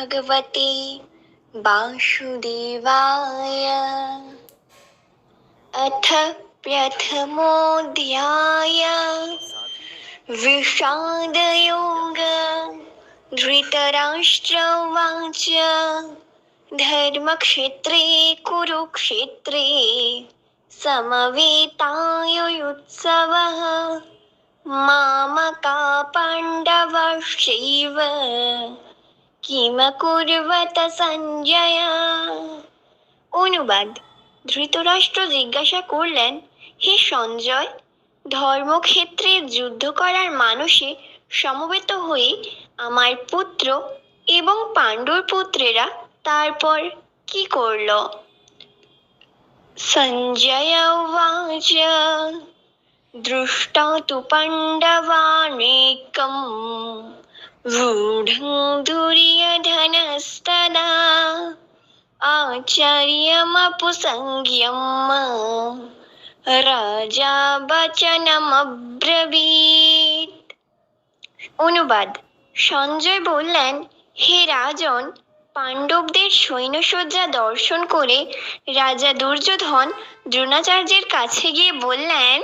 भगवते वासुदेवाय। अथ प्रथमोऽध्याय विषादयोग। धृतराष्ट्र उवाच धर्मक्षेत्रे कुरुक्षेत्रे समवेतायुयुत्सवः। मामका पाण्डवश्चैव কিমকুর্বত সঞ্জয়। অনুবাদ। ধৃতরাষ্ট্র জিজ্ঞাসা করলেন, হে সঞ্জয়, ধর্মক্ষেত্রে যুদ্ধ করার মানসে সমবেত হয়ে আমার পুত্র এবং পাণ্ডুর পুত্রেরা তারপর কি করল? সঞ্জয় উবাচ দৃষ্টা তু পাণ্ডবানেকম रूढं दुर्योधनस्तदा आचार्यमपुसंज्ञम् রাজা বচনমব্রবীত। অনুবাদ। সঞ্জয় বললেন, হে রাজন, পাণ্ডবদের সৈন্যসজ্জা দর্শন করে রাজা দুর্যোধন দ্রোণাচার্যের কাছে গিয়ে বললেন,